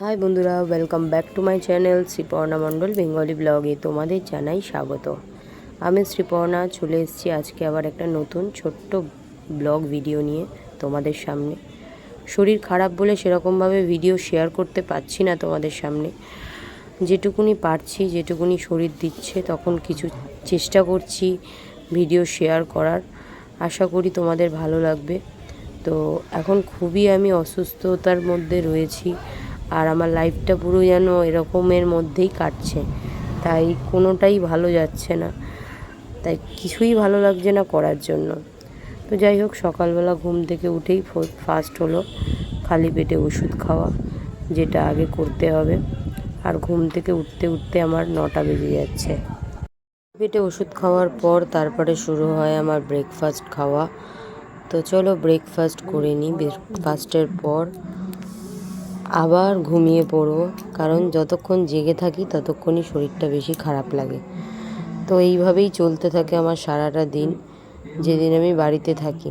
High বন্ধুরা, welcome back to my channel Sriparna Mondal Bengali ব্লগে তোমাদের জানাই স্বাগত। আমি শ্রীপর্ণা চলে এসেছি আজকে আবার একটা নতুন ছোট্ট ব্লগ ভিডিও নিয়ে তোমাদের সামনে। শরীর খারাপ বলে সেরকমভাবে ভিডিও শেয়ার করতে পারছি না তোমাদের সামনে, যেটুকুনি পারছি, যেটুকুনি শরীর দিচ্ছে তখন কিছু চেষ্টা করছি ভিডিও শেয়ার করার। আশা করি তোমাদের ভালো লাগবে। তো এখন খুবই আমি অসুস্থতার মধ্যে রয়েছি, আর আমার লাইফটা পুরো যেন এরকমের মধ্যেই কাটছে, তাই কোনোটাই ভালো যাচ্ছে না, তাই কিছুই ভালো লাগছে না করার জন্য। তো যাই হোক, সকালবেলা ঘুম থেকে উঠেই ফার্স্ট হলো খালি পেটে ওষুধ খাওয়া, যেটা আগে করতে হবে। আর ঘুম থেকে উঠতে উঠতে আমার 9টা বেজে যাচ্ছে। পেটে ওষুধ খাওয়ার পর তারপরে শুরু হয় আমার ব্রেকফাস্ট খাওয়া। তো চলো ব্রেকফাস্ট করে নিই। ব্রেকফাস্টের পর আবার ঘুমিয়ে পড়ব, কারণ যতক্ষণ জেগে থাকি ততক্ষণই শরীরটা বেশি খারাপ লাগে। তো এইভাবেই চলতে থাকে আমার সারাটা দিন, যেদিন আমি বাড়িতে থাকি।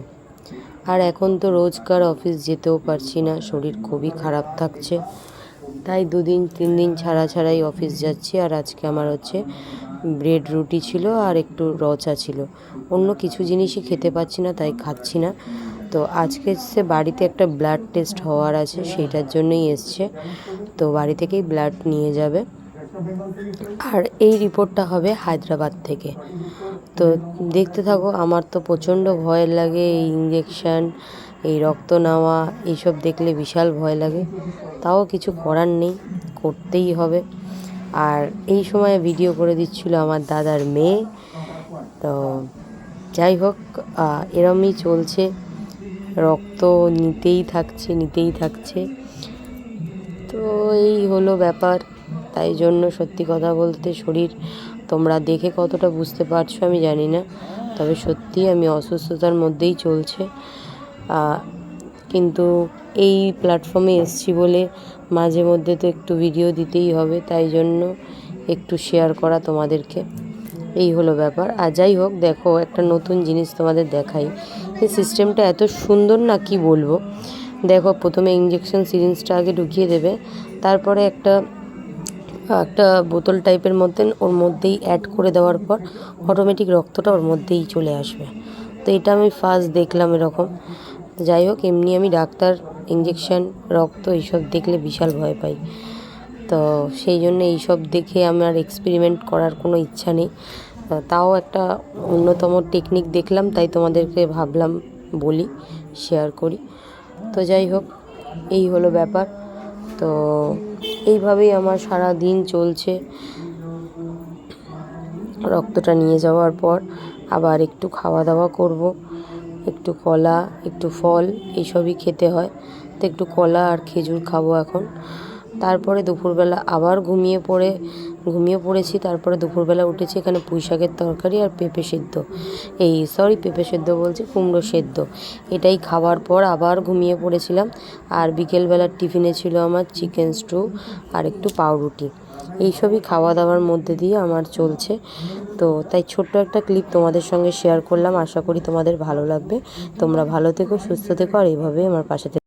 আর এখন তো রোজকার অফিস যেতেও পারছি না, শরীর খুবই খারাপ থাকছে, তাই 2-3 দিন ছাড়া ছাড়াই অফিস যাচ্ছি। আর আজকে আমার হচ্ছে ব্রেড রুটি ছিল আর একটু রচা ছিল, অন্য কিছু জিনিসই খেতে পাচ্ছি না, তাই খাচ্ছি না। তো আজকে সে বাড়িতে একটা ব্লাড টেস্ট হওয়ার আছে, সেইটার জন্যই এসছে। তো বাড়ি থেকেই ব্লাড নিয়ে যাবে, আর এই রিপোর্টটা হবে হায়দ্রাবাদ থেকে। তো দেখতে থাকো। আমার তো প্রচণ্ড ভয় লাগে এই ইঞ্জেকশান, এই রক্ত নেওয়া, এইসব দেখলে বিশাল ভয় লাগে, তাও কিছু করার নেই, করতেই হবে। আর এই সময় ভিডিও করে দিচ্ছিল আমার দাদার মেয়ে। তো যাই হোক, এরমই চলছে, রক্ত নিতেই থাকছে। তো এই হলো ব্যাপার। তাই জন্য সত্যি কথা বলতে শরীর তোমরা দেখে কতটা বুঝতে পারছো আমি জানি না, তবে সত্যি আমি অসুস্থতার মধ্যেই চলছে। কিন্তু এই প্ল্যাটফর্মে এসছি বলে মাঝে মধ্যে তো একটু ভিডিও দিতেই হবে, তাই জন্য একটু শেয়ার করা তোমাদেরকে। এই হলো ব্যাপার। আর যাই হোক, দেখো একটা নতুন জিনিস তোমাদের দেখাই। এই সিস্টেমটা এত সুন্দর না, কি বলবো। দেখো, প্রথমে ইঞ্জেকশন সিরিঞ্জটা আগে ঢুকিয়ে দেবে, তারপরে একটা বোতল টাইপের মতন ওর মধ্যেই অ্যাড করে দেওয়ার পর অটোমেটিক রক্তটা ওর মধ্যেই চলে আসবে। তো এটা আমি ফার্স্ট দেখলাম এরকম। যাই হোক, এমনি আমি ডাক্তার, ইঞ্জেকশন, রক্ত এইসব দেখলে বিশাল ভয় পাই। তো সেই জন্য এইসব দেখে আমার এক্সপেরিমেন্ট করার কোনো ইচ্ছা নেই। তাও একটা অন্যতম টেকনিক দেখলাম, তাই তোমাদেরকে ভাবলাম বলি, শেয়ার করি। তো যাই হোক, এই হলো ব্যাপার। তো এইভাবেই আমার সারা দিন চলছে। রক্তটা নিয়ে যাওয়ার পর আবার একটু খাওয়া দাওয়া করব, একটু কলা, একটু ফল, এইসবই খেতে হয়। তো একটু কলা আর খেজুর খাবো এখন। তারপরে দুপুরবেলা আবার ঘুমিয়ে পড়েছি। তারপরে দুপুরবেলা উঠেছি, এখানে পুঁই শাকের তরকারি আর পেঁপে সেদ্ধ, পেঁপে সেদ্ধ বলছি, কুমড়ো সেদ্ধ, এটাই খাওয়ার পর আবার ঘুমিয়ে পড়েছিলাম। আর বিকেলবেলার টিফিনে ছিল আমার চিকেন স্টু আর একটু পাউরুটি। এইসবই খাওয়া দাওয়ার মধ্যে দিয়ে আমার চলছে। তো তাই ছোট্ট একটা ক্লিপ তোমাদের সঙ্গে শেয়ার করলাম, আশা করি তোমাদের ভালো লাগবে। তোমরা ভালো থেকো, সুস্থ থেকো, আর এইভাবেই আমার পাশে থেকো।